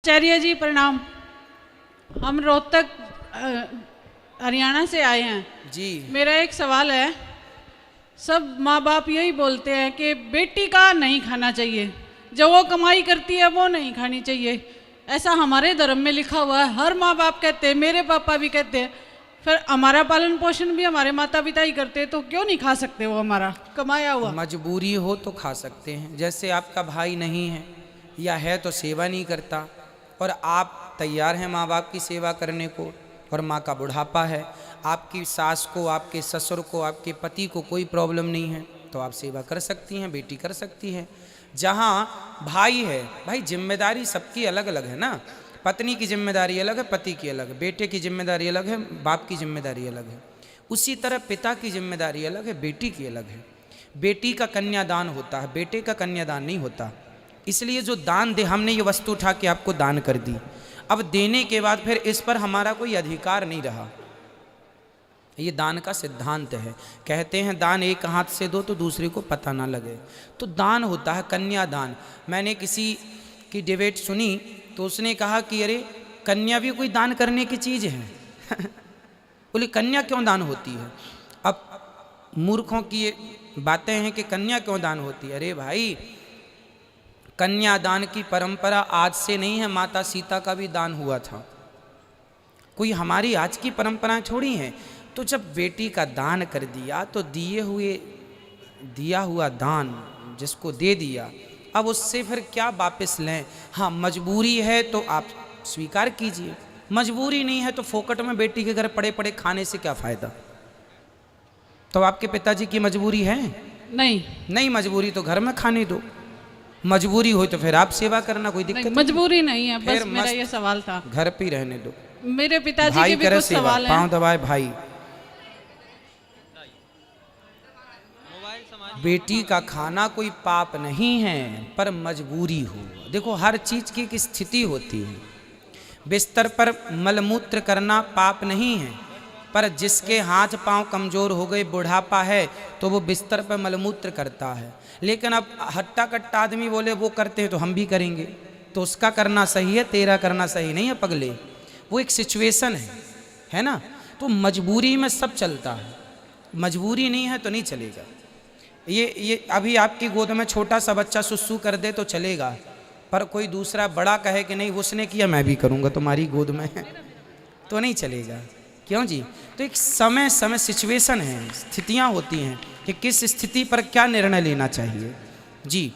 आचार्य जी प्रणाम। हम रोहतक हरियाणा से आए हैं जी। मेरा एक सवाल है। सब माँ बाप यही बोलते हैं कि बेटी का नहीं खाना चाहिए, जो वो कमाई करती है वो नहीं खानी चाहिए। ऐसा हमारे धर्म में लिखा हुआ है, हर माँ बाप कहते हैं, मेरे पापा भी कहते हैं। फिर हमारा पालन पोषण भी हमारे माता पिता ही करते हैं, तो क्यों नहीं खा सकते वो हमारा कमाया हुआ? मजबूरी हो तो खा सकते हैं। जैसे आपका भाई नहीं है या है तो सेवा नहीं करता, और आप तैयार हैं माँ बाप की सेवा करने को, और माँ का बुढ़ापा है, आपकी सास को, आपके ससुर को, आपके पति को कोई प्रॉब्लम नहीं है, तो आप सेवा कर सकती हैं, बेटी कर सकती है। जहाँ भाई है, भाई जिम्मेदारी सबकी अलग अलग है ना। पत्नी की जिम्मेदारी अलग है, पति की अलग है, बेटे की जिम्मेदारी अलग है, बाप की जिम्मेदारी अलग है। उसी तरह पिता की जिम्मेदारी अलग है, बेटी की अलग है। बेटी का कन्यादान होता है, बेटे का कन्यादान नहीं होता। इसलिए जो दान दे, हमने ये वस्तु उठा के आपको दान कर दी, अब देने के बाद फिर इस पर हमारा कोई अधिकार नहीं रहा। ये दान का सिद्धांत है। कहते हैं दान एक हाथ से दो तो दूसरे को पता ना लगे, तो दान होता है कन्यादान। मैंने किसी की डिबेट सुनी तो उसने कहा कि अरे कन्या भी कोई दान करने की चीज़ है बोले कन्या क्यों दान होती है? अब मूर्खों की ये बातें हैं कि कन्या क्यों दान होती है। अरे भाई, कन्यादान की परंपरा आज से नहीं है, माता सीता का भी दान हुआ था। कोई हमारी आज की परंपराएं छोड़ी हैं। तो जब बेटी का दान कर दिया तो दिया हुआ दान जिसको दे दिया, अब उससे फिर क्या वापस लें? हाँ, मजबूरी है तो आप स्वीकार कीजिए, मजबूरी नहीं है तो फोकट में बेटी के घर पड़े पड़े खाने से क्या फ़ायदा। तो आपके पिताजी की मजबूरी है? नहीं मजबूरी तो घर में खाने दो, मजबूरी हो तो फिर आप सेवा करना, कोई दिक्कत नहीं। मजबूरी नहीं है, बस मेरा ये सवाल था। घर पे ही रहने दो। मेरे पिताजी के भी कुछ सवाल हैं। पाँव दबाए भाई। बेटी का खाना कोई पाप नहीं है, पर मजबूरी हो। देखो, हर चीज की एक स्थिति होती है। बिस्तर पर मलमूत्र करना पाप नहीं है, पर जिसके हाथ पांव कमजोर हो गए, बुढ़ापा है, तो वो बिस्तर पर मलमूत्र करता है। लेकिन अब हट्टा कट्टा आदमी बोले वो करते हैं तो हम भी करेंगे, तो उसका करना सही है, तेरा करना सही नहीं है पगले। वो एक सिचुएशन है ना। तो मजबूरी में सब चलता है, मजबूरी नहीं है तो नहीं चलेगा। ये अभी आपकी गोद में छोटा सा बच्चा सुसु कर दे तो चलेगा, पर कोई दूसरा बड़ा कहे कि नहीं उसने किया मैं भी करूँगा तुम्हारी गोद में तो नहीं चलेगा। क्यों जी? तो एक समय सिचुएशन है, स्थितियाँ होती हैं कि किस स्थिति पर क्या निर्णय लेना चाहिए। जी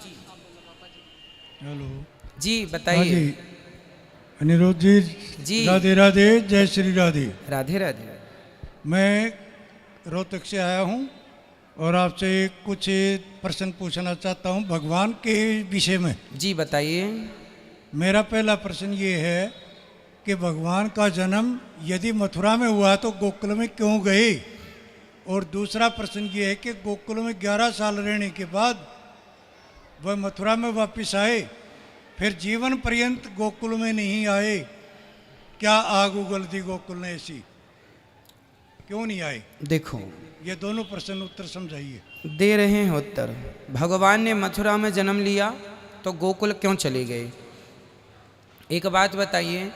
हेलो जी, बताइए। अनिरुद्ध जी, राधे राधे, जय श्री राधे। राधे राधे। मैं रोहतक से आया हूँ और आपसे कुछ प्रश्न पूछना चाहता हूँ भगवान के विषय में। जी बताइए। मेरा पहला प्रश्न ये है कि भगवान का जन्म यदि मथुरा में हुआ तो गोकुल में क्यों गए? और दूसरा प्रश्न ये है कि गोकुल में 11 साल रहने के बाद वह मथुरा में वापस आए, फिर जीवन पर्यंत गोकुल में नहीं आए, क्या आग उगल दी गोकुल ने ऐसी? क्यों नहीं आए? देखो, ये दोनों प्रश्न उत्तर समझाइए। दे रहे हैं उत्तर। भगवान ने मथुरा में जन्म लिया तो गोकुल क्यों चले गए? एक बात बताइए,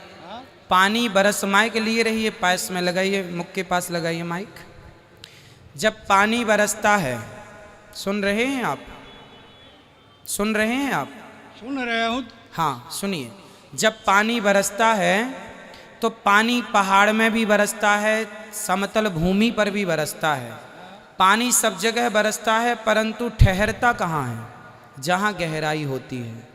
पानी बरस माइक लिए रहिए, पास में लगाइए, मुख के पास लगाइए माइक। जब पानी बरसता है, सुन रहे हैं आप? सुन रहे हैं आप? सुन रहा हूँ। हाँ सुनिए। जब पानी बरसता है तो पानी पहाड़ में भी बरसता है, समतल भूमि पर भी बरसता है। पानी सब जगह बरसता है, परंतु ठहरता कहाँ है? जहाँ गहराई होती है।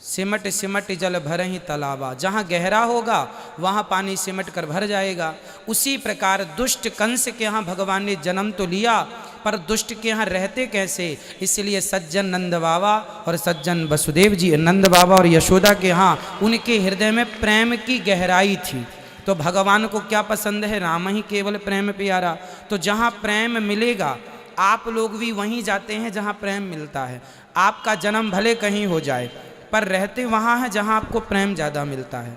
सिमट सिमट जल भरहि तालाबा, जहाँ गहरा होगा वहाँ पानी सिमट कर भर जाएगा। उसी प्रकार दुष्ट कंस के यहाँ भगवान ने जन्म तो लिया, पर दुष्ट के यहाँ रहते कैसे? इसलिए सज्जन नंद बाबा और सज्जन वसुदेव जी, नंद बाबा और यशोदा के यहाँ उनके हृदय में प्रेम की गहराई थी। तो भगवान को क्या पसंद है? राम ही केवल प्रेम प्यारा। तो जहाँ प्रेम मिलेगा, आप लोग भी वहीं जाते हैं जहाँ प्रेम मिलता है। आपका जन्म भले कहीं हो जाए, पर रहते वहाँ है जहाँ आपको प्रेम ज़्यादा मिलता है।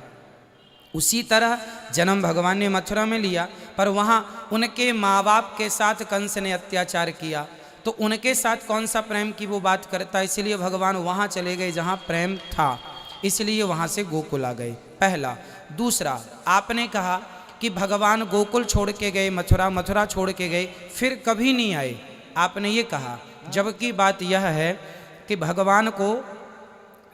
उसी तरह जन्म भगवान ने मथुरा में लिया, पर वहाँ उनके माँ बाप के साथ कंस ने अत्याचार किया, तो उनके साथ कौन सा प्रेम की वो बात करता, इसलिए भगवान वहाँ चले गए जहाँ प्रेम था, इसलिए वहाँ से गोकुल आ गए। पहला। दूसरा, आपने कहा कि भगवान गोकुल छोड़ के गए, मथुरा, मथुरा छोड़ के गए, फिर कभी नहीं आए, आपने ये कहा। जबकि बात यह है कि भगवान को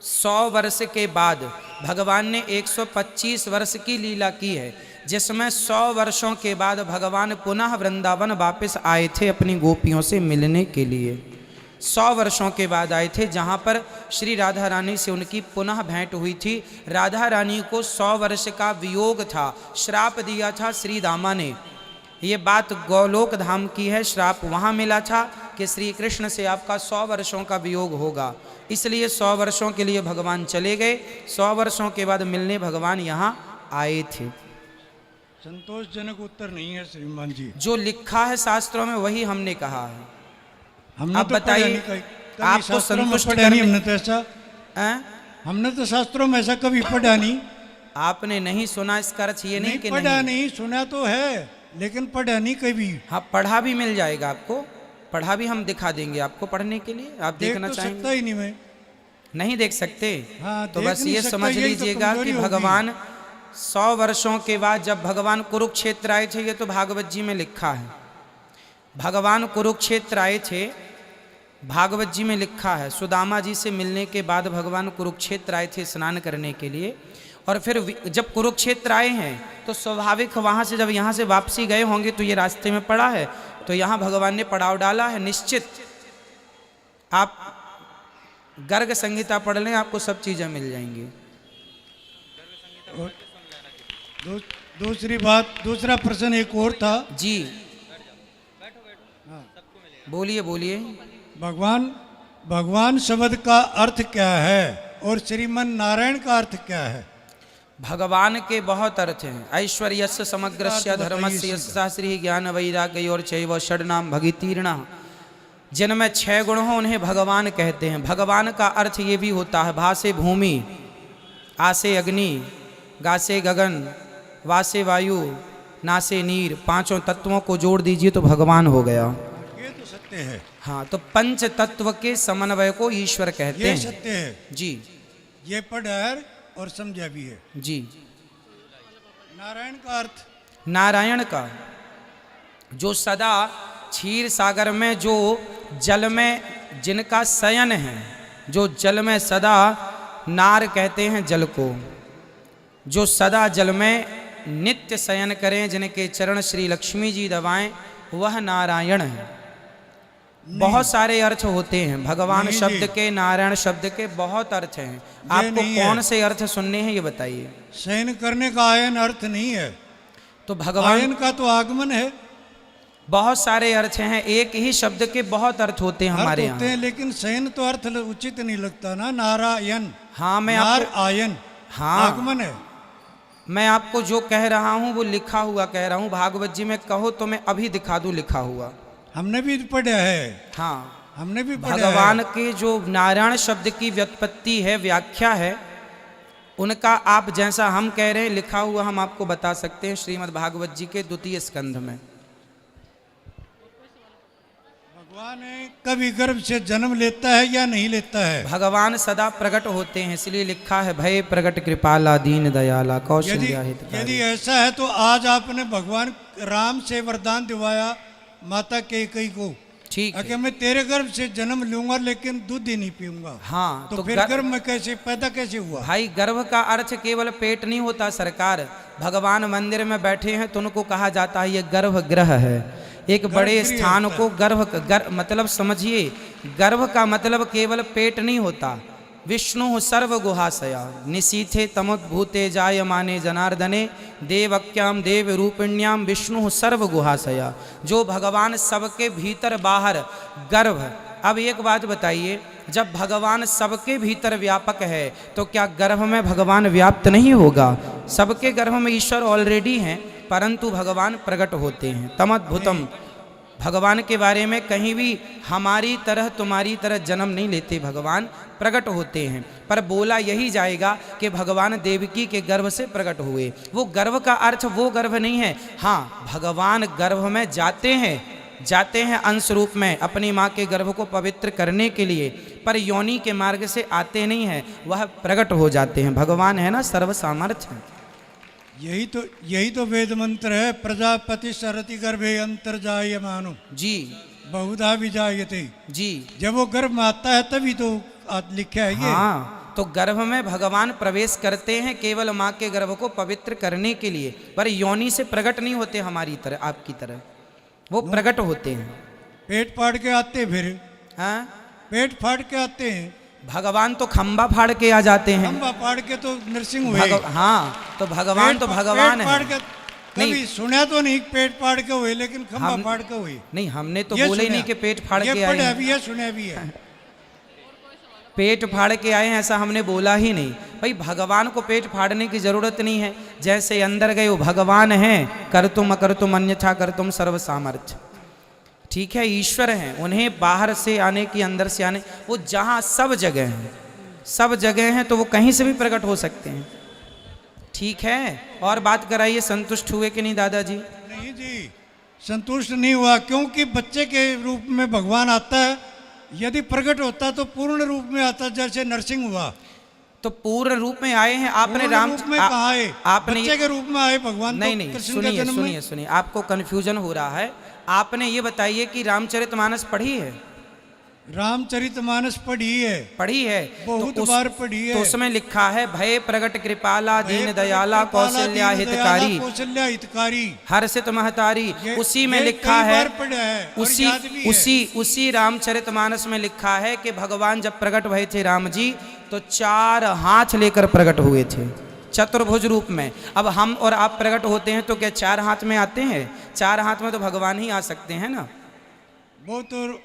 100 वर्ष के बाद भगवान ने 125 वर्ष की लीला की है, जिसमें 100 वर्षों के बाद भगवान पुनः वृंदावन वापस आए थे अपनी गोपियों से मिलने के लिए। 100 वर्षों के बाद आए थे, जहाँ पर श्री राधा रानी से उनकी पुनः भेंट हुई थी। राधा रानी को 100 वर्ष का वियोग था, श्राप दिया था श्री दामा ने। ये बात गोलोक धाम की है, श्राप वहाँ मिला था कि श्री कृष्ण से आपका 100 वर्षों का वियोग होगा, इसलिए 100 वर्षों के लिए भगवान चले गए। 100 वर्षों के बाद मिलने भगवान यहाँ आए थे। संतोषजनक उत्तर नहीं है श्रीमान जी। जो लिखा है शास्त्रों में वही हमने कहा है। हमने आप तो बताइए, आपको संतुष्ट करने हमने तो ऐसा हैं? हमने तो शास्त्रों में ऐसा कभी पढ़ा नहीं। आपने नहीं सुना, इसका अर्थ ये नहीं कि पढ़ा नहीं, सुना तो है लेकिन पढ़ा नहीं कभी। हाँ, पढ़ा भी मिल जाएगा आपको, पढ़ा भी हम दिखा देंगे आपको पढ़ने के लिए। आप देखना तो चाहेंगे? सकता ही नहीं मैं। नहीं देख सकते? हाँ, तो देख बस नहीं ये सकता, समझ यही तो लीजिएगा कि कमजोरी होगी। भगवान 100 वर्षों के बाद जब भगवान कुरुक्षेत्र आए थे, ये तो भागवत जी में लिखा है, भगवान कुरुक्षेत्र आए थे, भागवत जी में लिखा है। सुदामा जी से मिलने के बाद भगवान कुरुक्षेत्र आए थे स्नान करने के लिए, और फिर जब कुरुक्षेत्र आए हैं तो स्वाभाविक वहाँ से जब यहाँ से वापसी गए होंगे तो ये रास्ते में पड़ा है, तो यहाँ भगवान ने पड़ाव डाला है निश्चित। आप गर्ग संहिता पढ़ लें, आपको सब चीज़ें मिल जाएंगी। और दूसरी बात, दूसरा प्रश्न एक और था जी, बोलिए बोलिए। भगवान शब्द का अर्थ क्या है और श्रीमन नारायण का अर्थ क्या है? भगवान के बहुत अर्थ हैं। ऐश्वर्यस्य समग्रस्य धर्मस्य यस्य श्री ज्ञान वैराग्य और चैव षड्नाम भगितीर्णा, जिनमें 6 गुण हो उन्हें भगवान कहते हैं। भगवान का अर्थ ये भी होता है भासे भूमि, आसे अग्नि, गासे गगन, वासे वायु, नासे नीर, 5 तत्वों को जोड़ दीजिए तो भगवान हो गया। ये तो सत्य है। हाँ, तो 5 तत्व के समन्वय को ईश्वर कहते ये हैं। सत्य है जी ये पढ़ा है और समझा भी है। जी। नारायण का अर्थ, नारायण का जो सदा क्षीर सागर में, जो जल में जिनका शयन है, जो जल में सदा, नार कहते हैं जल को, जो सदा जल में नित्य शयन करें, जिनके चरण श्री लक्ष्मी जी दबाएं, वह नारायण है। बहुत सारे अर्थ होते हैं भगवान शब्द के, नारायण शब्द के बहुत अर्थ हैं। आपको कौन से अर्थ सुनने हैं ये बताइए। शयन करने का आयन अर्थ नहीं है, तो भगवान आयन का तो आगमन है। बहुत सारे अर्थ हैं, एक ही शब्द के बहुत अर्थ होते हैं हमारे होते हैं, यहाँ। लेकिन शयन तो अर्थ उचित नहीं लगता ना। नारायण, हाँ, मैं नार आपको, आयन, हाँ, आगमन है। मैं आपको जो कह रहा हूँ वो लिखा हुआ कह रहा हूँ। भागवत जी में कहो तो मैं अभी दिखा दूँ लिखा हुआ। हमने भी पढ़ा है। हाँ, हमने भी पढ़ा भगवान है। के जो नारायण शब्द की व्युत्पत्ति है, व्याख्या है, उनका आप जैसा हम कह रहे हैं लिखा हुआ हम आपको बता सकते हैं श्रीमद् भागवत जी के 2 स्कंध में। भगवान कभी गर्भ से जन्म लेता है या नहीं लेता है? भगवान सदा प्रकट होते हैं, इसलिए लिखा है भय प्रकट कृपाला दीन दयाला कौशल्या हितकारी। यदि ऐसा है तो आज आपने भगवान राम से वरदान दिवाया माता कैकेयी को, ठीक कि है। मैं तेरे गर्भ से जन्म लूंगा लेकिन दूध ही नहीं पीऊंगा। हाँ, तो फिर गर्भ में कैसे पैदा कैसे हुआ? भाई, गर्भ का अर्थ केवल पेट नहीं होता सरकार। भगवान मंदिर में बैठे हैं तो उनको कहा जाता है ये गर्भगृह है। एक बड़े स्थान को मतलब समझिए, गर्भ का मतलब केवल पेट नहीं होता। विष्णु सर्व गुहाशया निशीथे तमोद्भूते जायमाने जनार्दने देवक्याम देव रूपिण्याम विष्णु सर्व गुहाशया। जो भगवान सबके भीतर बाहर गर्भ। अब एक बात बताइए, जब भगवान सबके भीतर व्यापक है तो क्या गर्भ में भगवान व्याप्त नहीं होगा? सबके गर्भ में ईश्वर ऑलरेडी हैं, परंतु भगवान प्रकट होते हैं। तमद्भुतम, भगवान के बारे में कहीं भी हमारी तरह तुम्हारी तरह जन्म नहीं लेते, भगवान प्रकट होते हैं। पर बोला यही जाएगा कि भगवान देवकी के गर्भ से प्रकट हुए। वो गर्भ का अर्थ वो गर्भ नहीं है। हाँ, भगवान गर्भ में जाते हैं, जाते हैं अंश रूप में अपनी माँ के गर्भ को पवित्र करने के लिए, पर योनि के मार्ग से आते नहीं हैं, वह प्रकट हो जाते हैं। भगवान है ना सर्व सामर्थ्य। यही तो वेद मंत्र है, प्रजापति सरति गर्भे अंतर्जायमानो जी बहुधा विजायते। जी जब वो गर्भ में आता है तभी तो लिखा है ये। हाँ, तो गर्भ में भगवान प्रवेश करते हैं केवल माँ के गर्भ को पवित्र करने के लिए, पर योनि से प्रकट नहीं होते हमारी तरह, आपकी तरह वो प्रकट होते हैं। पेट फाड़ के आते, फिर हाँ पेट फाड़ के आते हैं। भगवान तो खंबा फाड़ के आ जाते हैं। खंबा फाड़ के तो नरसिंह हुए। हाँ, तो भगवान तो भगवान पेट फाड़ है। के कभी सुना तो नहीं पेट फाड़ के हुए, लेकिन खंबा फाड़ के हुए। नहीं, हमने तो ये बोले ही सुना। नहीं कि पेट फाड़ ये के आए पढ़ा हैं। भी है, सुना भी है। पेट फाड़ के आए हैं ऐसा हमने बोला ही नहीं। भाई भगवान को पेट फाड़ने की जरूरत नहीं है, जैसे अंदर गए वो भगवान हैं, कर तुम अकर तुम अन्यथा कर तुम सर्व सामर्थ्य। ठीक है, ईश्वर हैं, उन्हें बाहर से आने की अंदर से आने, वो जहाँ सब जगह हैं, सब जगह हैं, तो वो कहीं से भी प्रकट हो सकते हैं। ठीक है, और बात कराइए, संतुष्ट हुए कि नहीं दादाजी? नहीं जी, संतुष्ट नहीं हुआ, क्योंकि बच्चे के रूप में भगवान आता है। यदि प्रकट होता तो पूर्ण रूप में आता, जैसे नरसिंह हुआ। तो पूर्ण रूप में आए हैं आपने, पूर्ण राम रूप में कहाँ आए? आपने बच्चे के रूप में आए भगवान। नहीं तो नहीं, कृष्ण के सुनिए जन्म में। सुनिए सुनिए, आपको कंफ्यूजन हो रहा है। आपने ये बताइए कि रामचरितमानस पढ़ी है? रामचरितमानस पढ़ी है, पढ़ी है, बहुत बार पढ़ी है। तो उसमें लिखा है, भय प्रगट कृपाला दीन दयाला कौशल्या हितकारी कौशल्या हितकारी हर्षित महतारी। उसी में ये लिखा कई है, बार पढ़ा है और उसी याद भी है। उसी रामचरितमानस में लिखा है कि भगवान जब प्रकट हुए थे राम जी, तो 4 हाथ लेकर प्रकट हुए थे, चतुर्भुज रूप में। अब हम और आप प्रकट होते हैं तो क्या 4 हाथ में आते हैं? 4 हाथ में तो भगवान ही आ सकते हैं ना। वो तो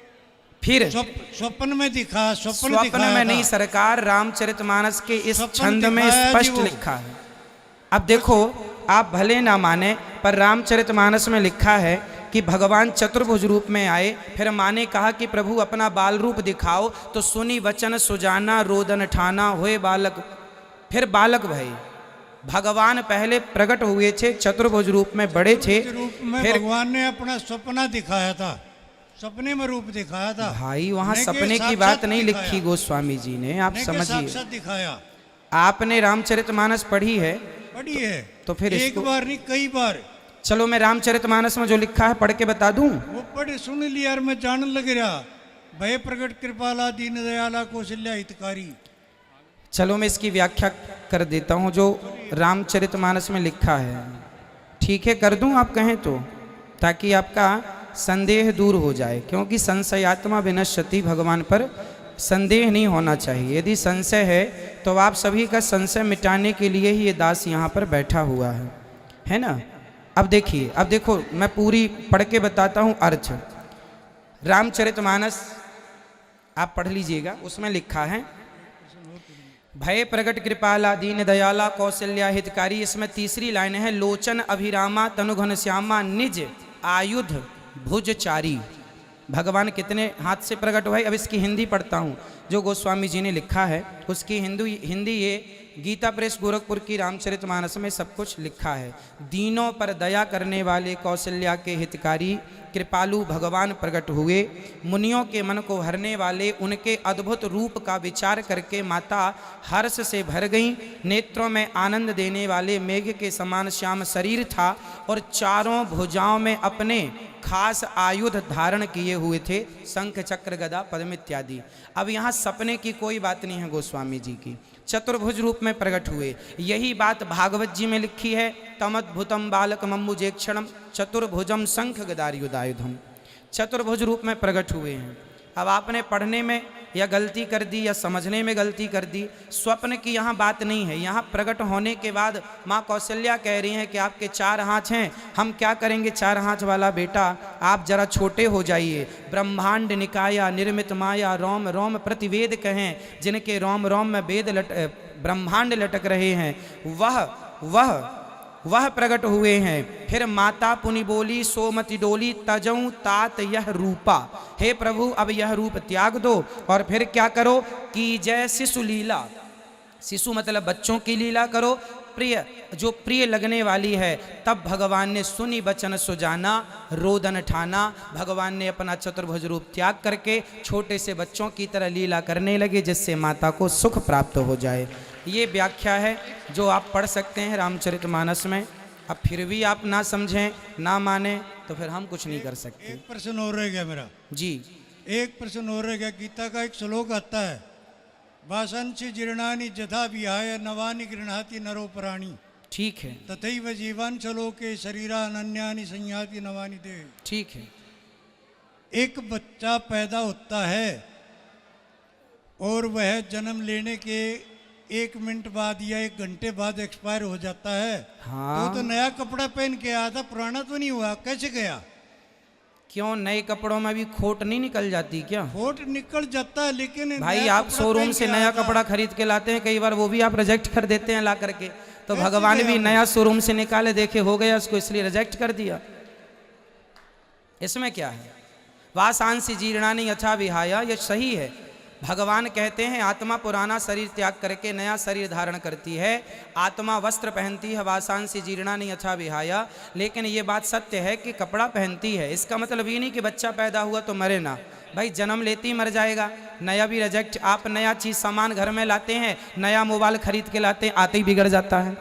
फिर स्वप्न में दिखा, स्वप्न में नहीं सरकार, रामचरितमानस के इस छंद में स्पष्ट लिखा है। अब देखो, आप भले ना माने, पर रामचरितमानस में लिखा है कि भगवान चतुर्भुज रूप में आए। फिर माँ ने कहा कि प्रभु अपना बाल रूप दिखाओ, तो सुनी वचन सुजाना रोदन ठाना हुए बालक। फिर बालक भई, भगवान पहले प्रकट हुए थे चतुर्भुज रूप में, बड़े थे। रूप में फिर भगवान ने अपना सपना दिखाया था, सपने में रूप दिखाया था। भाई वहाँ नहीं कि सपने की साक्षात बात नहीं दिखाया। लिखी गोस्वामी जी ने, आप नहीं कि समझिए। साक्षात दिखाया। आपने रामचरितमानस पढ़ी है? पढ़ी है, तो फिर एक इसको बार नहीं कई बार। चलो मैं रामचरितमानस में जो लिखा है पढ़ के बता दूं। वो पढ़े सुन लिया और मैं जान लग रहा, भय प्रकट कृपाला दीन दयाला कौशल्या हितकारी। चलो मैं इसकी व्याख्या कर देता हूँ जो रामचरितमानस में लिखा है। ठीक है, कर दूं आप कहें तो, ताकि आपका संदेह दूर हो जाए, क्योंकि संशयात्मा विनश्यति, भगवान पर संदेह नहीं होना चाहिए। यदि संशय है तो आप सभी का संशय मिटाने के लिए ही ये दास यहाँ पर बैठा हुआ है ना। अब देखिए, अब देखो, मैं पूरी पढ़ के बताता हूँ अर्थ। रामचरितमानस आप पढ़ लीजिएगा, उसमें लिखा है, भय प्रगट कृपाला दीन दयाला कौशल्या हितकारी। इसमें तीसरी लाइन है, लोचन अभिरामा तनु घनश्यामा निज आयुध भुजचारी। भगवान कितने हाथ से प्रकट हुए? अब इसकी हिंदी पढ़ता हूँ जो गोस्वामी जी ने लिखा है, उसकी हिंदी ये गीता प्रेस गोरखपुर की रामचरितमानस में सब कुछ लिखा है। दीनों पर दया करने वाले कौशल्या के हितकारी कृपालु भगवान प्रकट हुए। मुनियों के मन को हरने वाले उनके अद्भुत रूप का विचार करके माता हर्ष से भर गईं। नेत्रों में आनंद देने वाले मेघ के समान श्याम शरीर था और चारों भुजाओं में अपने खास आयुध धारण किए हुए थे, शंख चक्र गदा पद्म इत्यादि। अब यहाँ सपने की कोई बात नहीं है गोस्वामी जी की, चतुर्भुज रूप में प्रकट हुए। यही बात भागवत जी में लिखी है, तमद्भुतम बालक मम्बुजेक्षणम चतुर्भुजम शंख गदायुधायुधम। चतुर्भुज रूप में प्रकट हुए हैं। अब आपने पढ़ने में या गलती कर दी या समझने में गलती कर दी। स्वप्न की यहाँ बात नहीं है, यहाँ प्रकट होने के बाद माँ कौशल्या कह रही हैं कि आपके 4 हाथ हैं, हम क्या करेंगे 4 हाथ वाला बेटा, आप जरा छोटे हो जाइए। ब्रह्मांड निकाया निर्मित माया रोम रोम प्रतिवेद कहें, जिनके रोम रोम में वेद ब्रह्मांड लटक रहे हैं, वह प्रकट हुए हैं। फिर माता पुनि बोली सोमति डोली तजऊं तात यह रूपा। हे प्रभु, अब यह रूप त्याग दो और फिर क्या करो कि जय शिशु लीला, शिशु मतलब बच्चों की लीला करो, जो प्रिय लगने वाली है, तब भगवान ने सुनी बचन सुजाना, रोदन ठाना। भगवान ने अपना चतुर्भुज रूप त्याग करके छोटे से बच्चों की तरह लीला करने लगे, जिससे माता को सुख प्राप्त हो जाए। ये व्याख्या है जो आप पढ़ सकते हैं रामचरितमानस में। अब फिर भी आप ना समझें, ना माने, तो फिर हम कुछ नहीं कर सकते। एक प्रश्न और रह गया मेरा, जी। एक प्रश्न और रह गया। गीता का एक श्लोक आता है, वासंसि जीर्णानि जथा विहाय नवानि गृह्णाति नरो प्राणी। ठीक है, तथैव जीवान श्लोके शरीरा अनन्यानि संयाति नवानि देह। ठीक है। एक बच्चा पैदा होता है और वह जन्म लेने के 1 मिनट बाद या 1 घंटे बाद एक्सपायर हो जाता है। हाँ। तो नया कपड़ा पहन के आया था, पुराना तो नहीं हुआ, कैसे गया? क्यों, नए कपड़ों में भी खोट नहीं निकल जाती क्या? खोट निकल जाता है, लेकिन भाई नया आप कपड़ा शोरूम पहन से के नया आया था। कपड़ा खरीद के लाते हैं, कई बार वो भी आप रिजेक्ट कर देते हैं ला करके। तो कैसे भगवान गया भी वो? नया शोरूम से निकाले, देखे हो गया उसको, इसलिए रिजेक्ट कर दिया। इसमें क्या है? वासांसि जीर्णानि यथा विहाय, ये सही है। भगवान कहते हैं आत्मा पुराना शरीर त्याग करके नया शरीर धारण करती है, आत्मा वस्त्र पहनती है, वासांसि जीर्णानि यथा विहाय। लेकिन ये बात सत्य है कि कपड़ा पहनती है। इसका मतलब ये नहीं कि बच्चा पैदा हुआ तो मरे ना, भाई जन्म लेते ही मर जाएगा। नया भी रिजेक्ट। आप नया चीज़ सामान घर में लाते हैं, नया मोबाइल खरीद के लाते हैं, आते ही बिगड़ जाता है।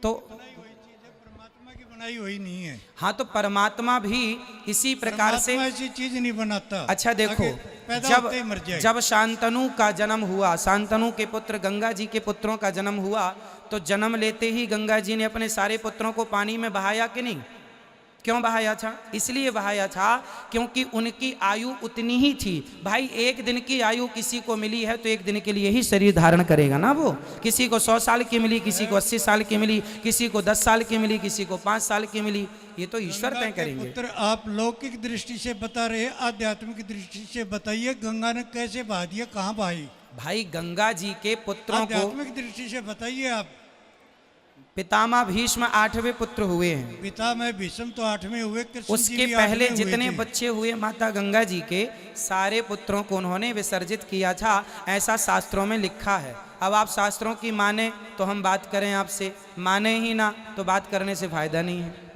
तो परमात्मा की बनाई हुई नहीं है। हाँ, तो परमात्मा भी इसी प्रकार से परमात्मा ऐसी चीज नहीं बनाता। अच्छा देखो, पैदा जब होते ही मर जाए। जब शांतनु का जन्म हुआ, शांतनु के पुत्र गंगा जी के पुत्रों का जन्म हुआ, तो जन्म लेते ही गंगा जी ने अपने सारे पुत्रों को पानी में बहाया कि नहीं? क्यों बहाया था? इसलिए बहाया था क्योंकि उनकी आयु उतनी ही थी। भाई 1 दिन की आयु किसी को मिली है तो 1 दिन के लिए ही शरीर धारण करेगा ना वो। किसी को 100 साल की मिली, किसी को 80 साल की मिली, किसी को 10 साल की मिली, किसी को 5 साल की मिली। ये तो ईश्वर तय करेंगे। पुत्र आप लौकिक दृष्टि से बता रहे, आध्यात्मिक दृष्टि से बताइए, गंगा ने कैसे बहा दिया, कहाँ बहाई? भाई गंगा जी के पुत्रों को, आध्यात्मिक दृष्टि से बताइए आप। पितामह भीष्म 8वें पुत्र हुए हैं। पिता में भीष्म तो 8वें हुए, कृष्ण जी उसके भी पहले 8वें हुए जितने थे। बच्चे हुए माता गंगा जी के, सारे पुत्रों को उन्होंने विसर्जित किया था, ऐसा शास्त्रों में लिखा है। अब आप शास्त्रों की माने तो हम बात करें आपसे, माने ही ना तो बात करने से फायदा नहीं है।